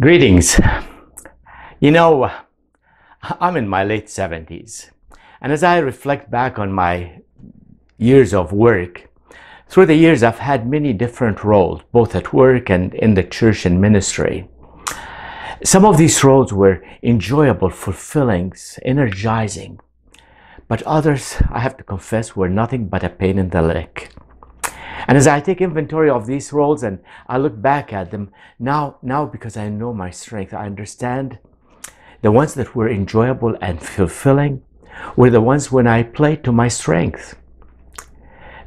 Greetings. You know, I'm in my late 70s, and as I reflect back on my years of work, through the years I've had many different roles, both at work and in the church and ministry. Some of these roles were enjoyable, fulfilling, energizing, but others, I have to confess, were nothing but a pain in the neck. And as I take inventory of these roles and I look back at them, now because I know my strength, I understand the ones that were enjoyable and fulfilling were the ones when I played to my strength.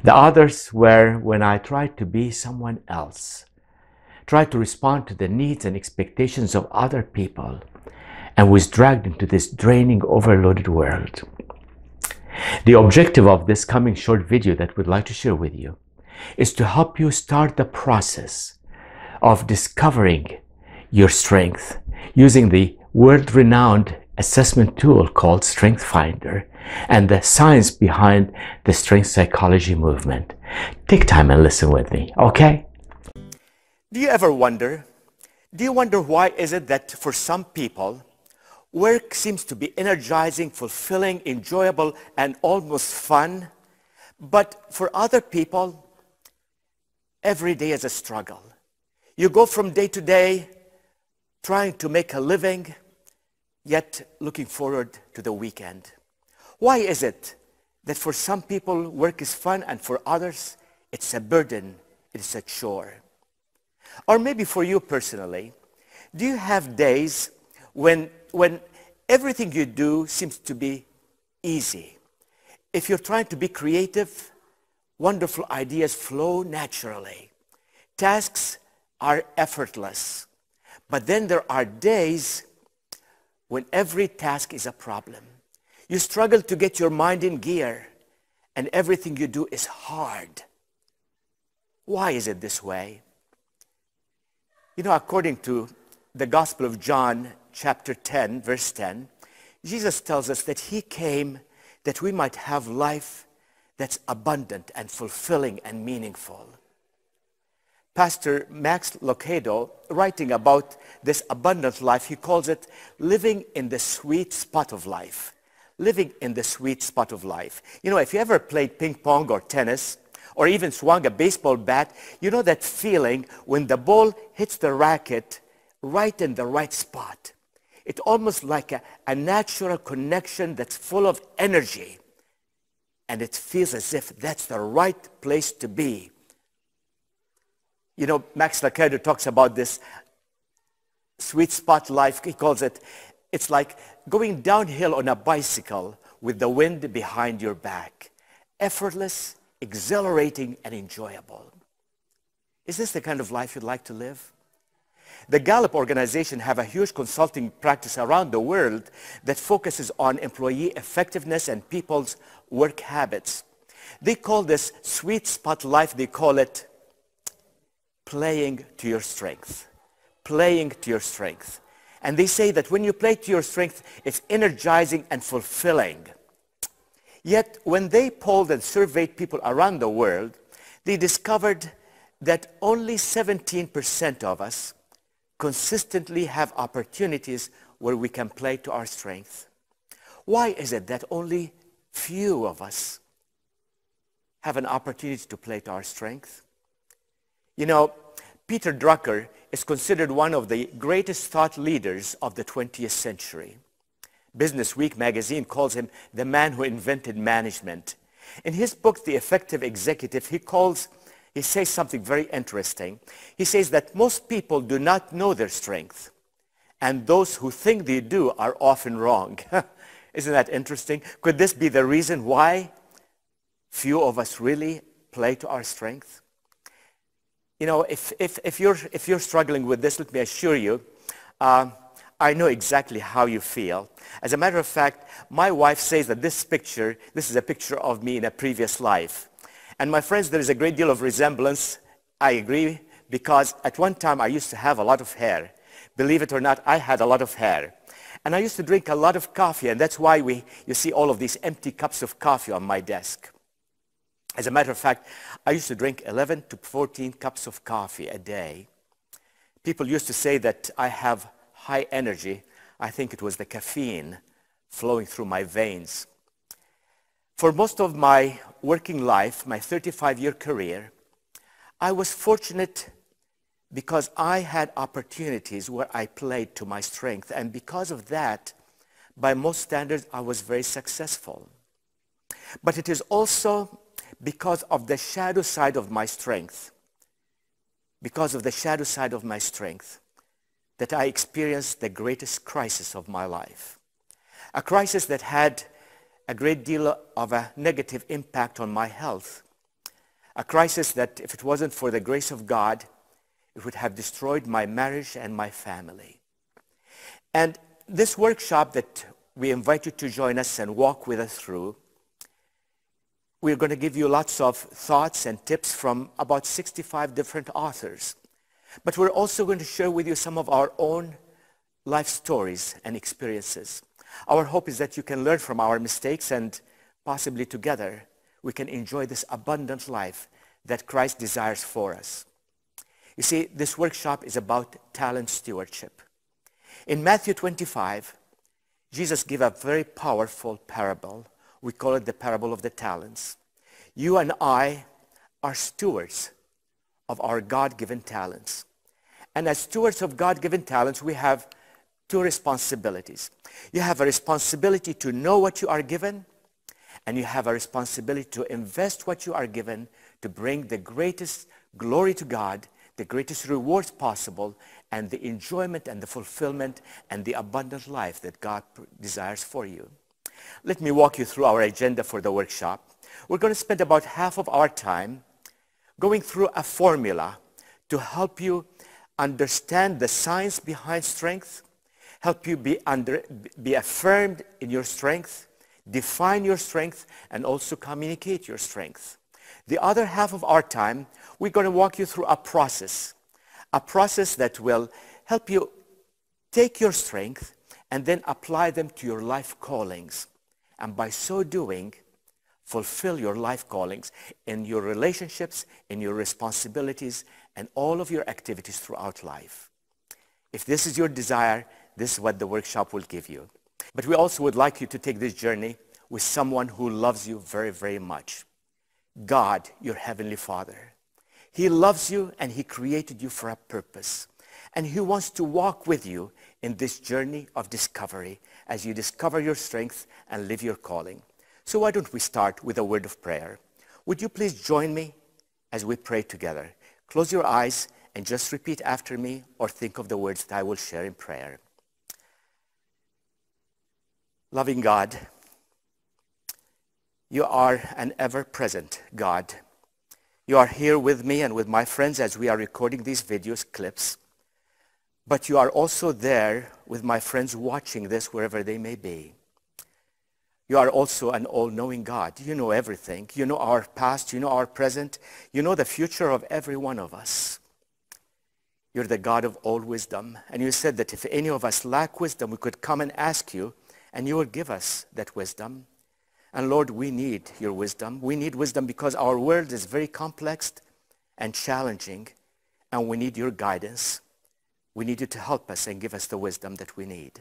The others were when I tried to be someone else, tried to respond to the needs and expectations of other people, and was dragged into this draining, overloaded world. The objective of this coming short video that we'd like to share with you is to help you start the process of discovering your strength using the world-renowned assessment tool called Strength Finder and the science behind the strength psychology movement. Take time and listen with me, okay? Do you ever wonder why is it that for some people, work seems to be energizing, fulfilling, enjoyable, and almost fun, but for other people, every day is a struggle. You go from day to day trying to make a living, yet looking forward to the weekend. Why is it that for some people work is fun and for others it's a burden, it's a chore? Or maybe for you personally, do you have days when everything you do seems to be easy? If you're trying to be creative, wonderful ideas flow naturally. Tasks are effortless. But then there are days when every task is a problem. You struggle to get your mind in gear, and everything you do is hard. Why is it this way? You know, according to the Gospel of John, chapter 10, verse 10, Jesus tells us that he came that we might have life that's abundant and fulfilling and meaningful. Pastor Lucado, writing about this abundant life, he calls it living in the sweet spot of life. Living in the sweet spot of life. You know, if you ever played ping pong or tennis, or even swung a baseball bat, you know that feeling when the ball hits the racket right in the right spot. It's almost like a natural connection that's full of energy. And it feels as if that's the right place to be. You know, Lucado talks about this sweet spot life. He calls it, it's like going downhill on a bicycle with the wind behind your back. Effortless, exhilarating, and enjoyable. Is this the kind of life you'd like to live? The Gallup organization have a huge consulting practice around the world that focuses on employee effectiveness and people's work habits. They call this sweet spot life, they call it playing to your strength. Playing to your strength. And they say that when you play to your strength, it's energizing and fulfilling. Yet when they polled and surveyed people around the world, they discovered that only 17% of us consistently have opportunities where we can play to our strength. Why is it that only few of us have an opportunity to play to our strength? You know, Peter Drucker is considered one of the greatest thought leaders of the 20th century. Business Week magazine calls him the man who invented management. In his book, The Effective Executive, he says something very interesting. He says that most people do not know their strength, and those who think they do are often wrong. Isn't that interesting? Could this be the reason why few of us really play to our strength? You know, if you're struggling with this, let me assure you, I know exactly how you feel. As a matter of fact, my wife says that this is a picture of me in a previous life. And my friends, there is a great deal of resemblance, I agree, because at one time I used to have a lot of hair. Believe it or not, I had a lot of hair. And I used to drink a lot of coffee, and that's why you see all of these empty cups of coffee on my desk. As a matter of fact, I used to drink 11 to 14 cups of coffee a day. People used to say that I have high energy. I think it was the caffeine flowing through my veins. For most of my working life, my 35-year career, I was fortunate because I had opportunities where I played to my strength. And because of that, by most standards, I was very successful. But it is also because of the shadow side of my strength, that I experienced the greatest crisis of my life. A crisis that had a great deal of a negative impact on my health. A crisis that, if it wasn't for the grace of God, it would have destroyed my marriage and my family. And this workshop that we invite you to join us and walk with us through, we're going to give you lots of thoughts and tips from about 65 different authors. But we're also going to share with you some of our own life stories and experiences. Our hope is that you can learn from our mistakes, and possibly together we can enjoy this abundant life that Christ desires for us. You see, this workshop is about talent stewardship. In Matthew 25, Jesus gave a very powerful parable. We call it the parable of the talents. You and I are stewards of our God-given talents. And as stewards of God-given talents, we have two responsibilities. You have a responsibility to know what you are given, and you have a responsibility to invest what you are given to bring the greatest glory to God, the greatest rewards possible, and the enjoyment and the fulfillment and the abundant life that God desires for you. Let me walk you through our agenda for the workshop. We're going to spend about half of our time going through a formula to help you understand the science behind strength, help you be affirmed in your strength, define your strength, and also communicate your strength. The other half of our time, we're going to walk you through a process that will help you take your strength and then apply them to your life callings. And by so doing, fulfill your life callings in your relationships, in your responsibilities, and all of your activities throughout life. If this is your desire, this is what the workshop will give you. But we also would like you to take this journey with someone who loves you very, very much. God, your Heavenly Father. He loves you and He created you for a purpose. And He wants to walk with you in this journey of discovery as you discover your strength and live your calling. So why don't we start with a word of prayer? Would you please join me as we pray together? Close your eyes and just repeat after me or think of the words that I will share in prayer. Loving God, you are an ever-present God. You are here with me and with my friends as we are recording these videos, clips. But you are also there with my friends watching this wherever they may be. You are also an all-knowing God. You know everything. You know our past. You know our present. You know the future of every one of us. You're the God of all wisdom. And you said that if any of us lack wisdom, we could come and ask you, and you will give us that wisdom. And Lord, we need your wisdom. We need wisdom because our world is very complex and challenging, and we need your guidance. We need you to help us and give us the wisdom that we need.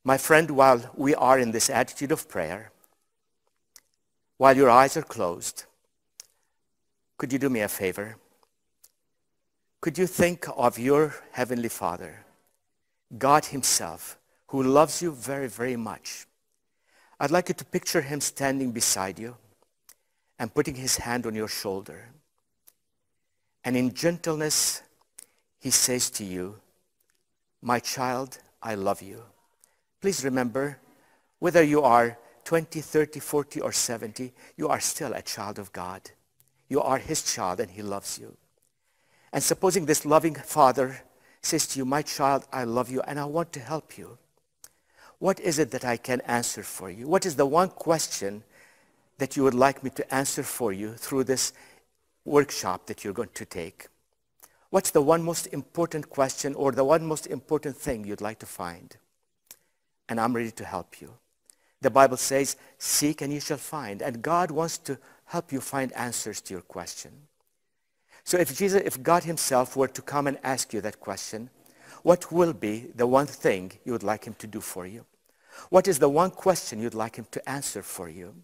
My friend, while we are in this attitude of prayer, while your eyes are closed, could you do me a favor? Could you think of your Heavenly Father, God Himself, who loves you very, very much? I'd like you to picture Him standing beside you and putting His hand on your shoulder. And in gentleness, He says to you, my child, I love you. Please remember, whether you are 20, 30, 40, or 70, you are still a child of God. You are His child and He loves you. And supposing this loving Father says to you, my child, I love you and I want to help you. What is it that I can answer for you? What is the one question that you would like me to answer for you through this workshop that you're going to take? What's the one most important question or the one most important thing you'd like to find? And I'm ready to help you. The Bible says, seek and you shall find. And God wants to help you find answers to your question. So if God himself were to come and ask you that question, what will be the one thing you would like him to do for you? What is the one question you'd like him to answer for you?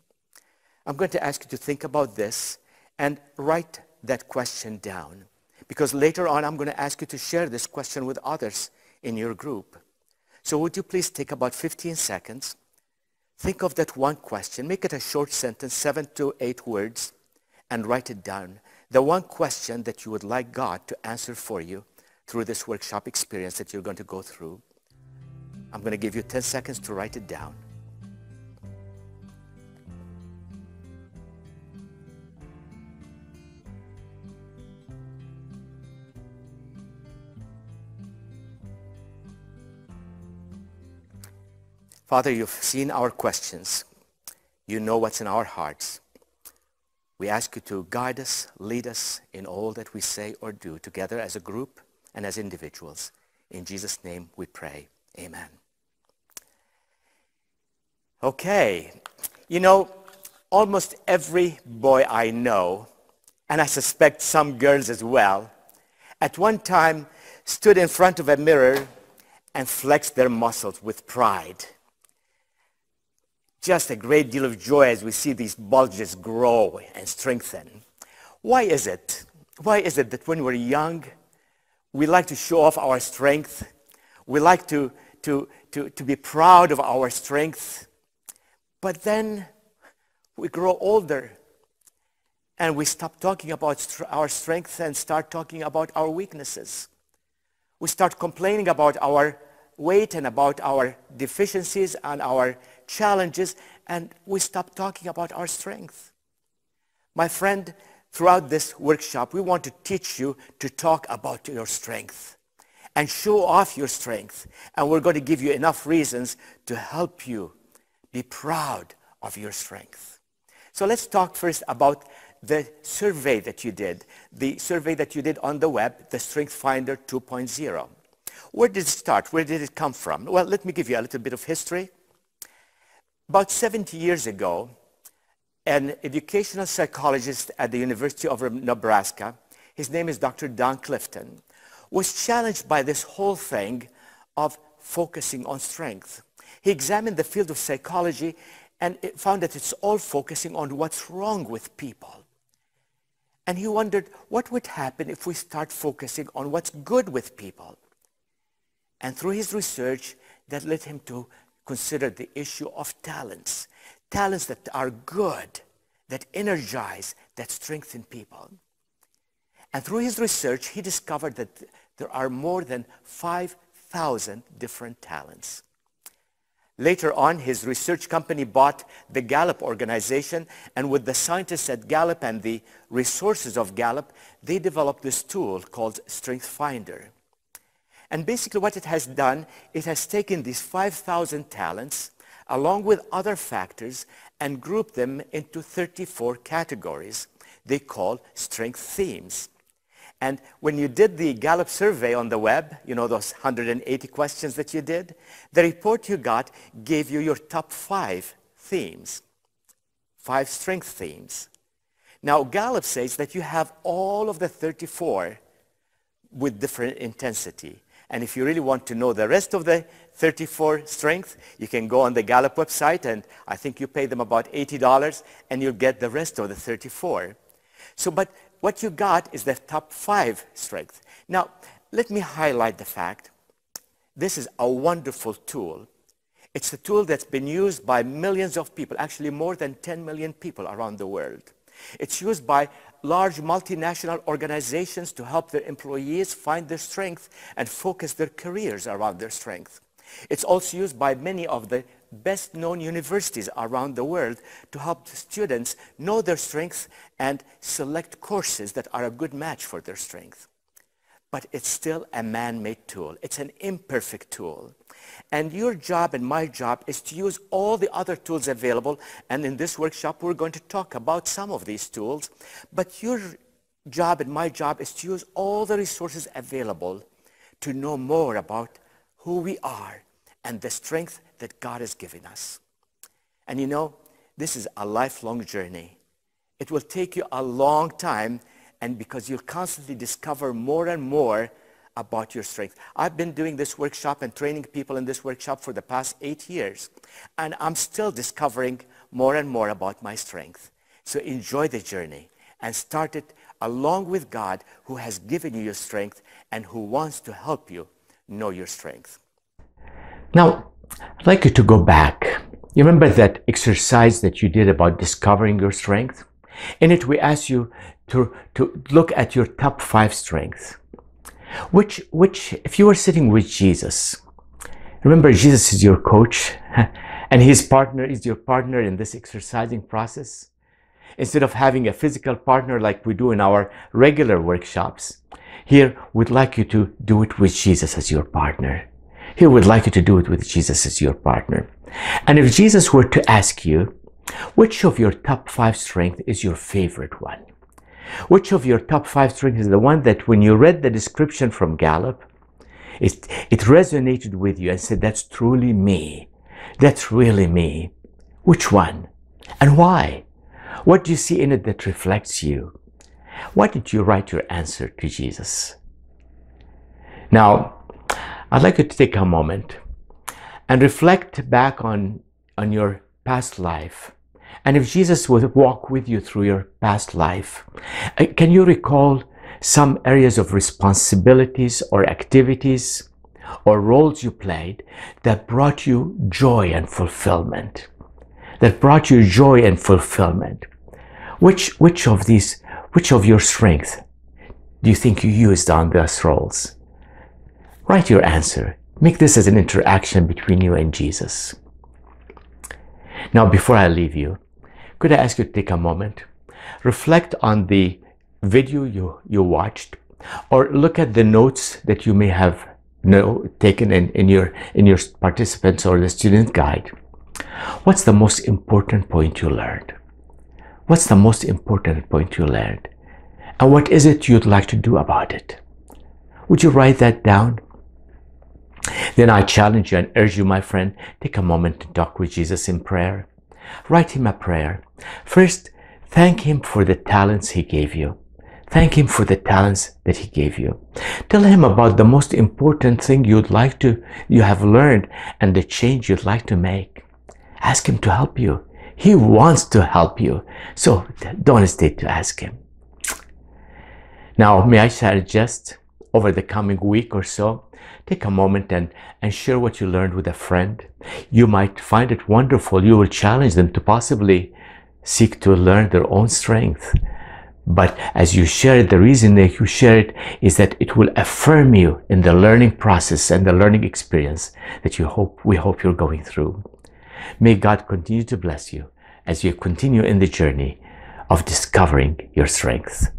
I'm going to ask you to think about this and write that question down, because later on I'm going to ask you to share this question with others in your group. So would you please take about 15 seconds, think of that one question, make it a short sentence, 7 to 8 words, and write it down. The one question that you would like God to answer for you through this workshop experience that you're going to go through. I'm going to give you 10 seconds to write it down. Father, you've seen our questions. You know what's in our hearts. We ask you to guide us, lead us in all that we say or do, together as a group and as individuals. In Jesus' name we pray. Amen. Okay. You know, almost every boy I know, and I suspect some girls as well, at one time stood in front of a mirror and flexed their muscles with pride. Just a great deal of joy as we see these bulges grow and strengthen. Why is it? Why is it that when we're young, we like to show off our strength? We like to be proud of our strength. But then we grow older and we stop talking about our strength and start talking about our weaknesses. We start complaining about our weight and about our deficiencies and our challenges, and we stop talking about our strength. My friend, throughout this workshop, we want to teach you to talk about your strength and show off your strength. And we're going to give you enough reasons to help you be proud of your strength. So let's talk first about the survey that you did, on the web, the Strength Finder 2.0. Where did it start? Where did it come from? Well, let me give you a little bit of history. About 70 years ago, an educational psychologist at the University of Nebraska, his name is Dr. Don Clifton, was challenged by this whole thing of focusing on strength. He examined the field of psychology and found that it's all focusing on what's wrong with people. And he wondered what would happen if we start focusing on what's good with people. And through his research, that led him to consider the issue of talents. Talents that are good, that energize, that strengthen people. And through his research, he discovered that there are more than 5,000 different talents. Later on, his research company bought the Gallup organization, and with the scientists at Gallup and the resources of Gallup, they developed this tool called Strength Finder. And basically what it has done, it has taken these 5,000 talents along with other factors and grouped them into 34 categories they call strength themes. And when you did the Gallup survey on the web, you know those 180 questions that you did, the report you got gave you your top 5 themes, 5 strength themes. Now Gallup says that you have all of the 34 with different intensity. And if you really want to know the rest of the 34 strength, you can go on the Gallup website, and I think you pay them about $80, and you'll get the rest of the 34. So, but what you got is the top 5 strength. Now, let me highlight the fact, this is a wonderful tool. It's a tool that's been used by millions of people, actually more than 10 million people around the world. It's used by large multinational organizations to help their employees find their strength and focus their careers around their strength. It's also used by many of the best-known universities around the world to help students know their strengths and select courses that are a good match for their strength. But it's still a man-made tool. It's an imperfect tool. And your job and my job is to use all the other tools available. And in this workshop, we're going to talk about some of these tools. But your job and my job is to use all the resources available to know more about who we are and the strength that God has given us. And you know, this is a lifelong journey. It will take you a long time and because you'll constantly discover more and more about your strength. I've been doing this workshop and training people in this workshop for the past 8 years, and I'm still discovering more and more about my strength. So enjoy the journey and start it along with God, who has given you your strength and who wants to help you know your strength. Now, I'd like you to go back. You remember that exercise that you did about discovering your strength? In it, we asked you to look at your top 5 strengths. Which, if you were sitting with Jesus, remember Jesus is your coach and his partner is your partner in this exercising process. Instead of having a physical partner like we do in our regular workshops, here we'd like you to do it with Jesus as your partner. Here we'd like you to do it with Jesus as your partner. And if Jesus were to ask you, which of your top 5 strengths is your favorite one? Which of your top 5 strengths is the one that when you read the description from Gallup, it resonated with you and said, that's truly me. That's really me. Which one? And why? What do you see in it that reflects you? Why did you write your answer to Jesus? Now, I'd like you to take a moment and reflect back on your past life. And if Jesus would walk with you through your past life, can you recall some areas of responsibilities or activities or roles you played that brought you joy and fulfillment? That brought you joy and fulfillment. Which of your strengths do you think you used on those roles? Write your answer. Make this as an interaction between you and Jesus. Now, before I leave you, could I ask you to take a moment, reflect on the video you watched, or look at the notes that you may have taken in your participants or the student guide. What's the most important point you learned? What's the most important point you learned? And what is it you'd like to do about it? Would you write that down? Then I challenge you and urge you, my friend, take a moment to talk with Jesus in prayer. Write him a prayer. First, thank him for the talents he gave you. Thank him for the talents that he gave you. Tell him about the most important thing you have learned and the change you'd like to make. Ask him to help you. He wants to help you. So don't hesitate to ask him. Now, may I suggest over the coming week or so, take a moment and share what you learned with a friend. You might find it wonderful. You will challenge them to possibly seek to learn their own strength. But as you share it, the reason that you share it is that it will affirm you in the learning process and the learning experience that we hope you're going through. May God continue to bless you as you continue in the journey of discovering your strength.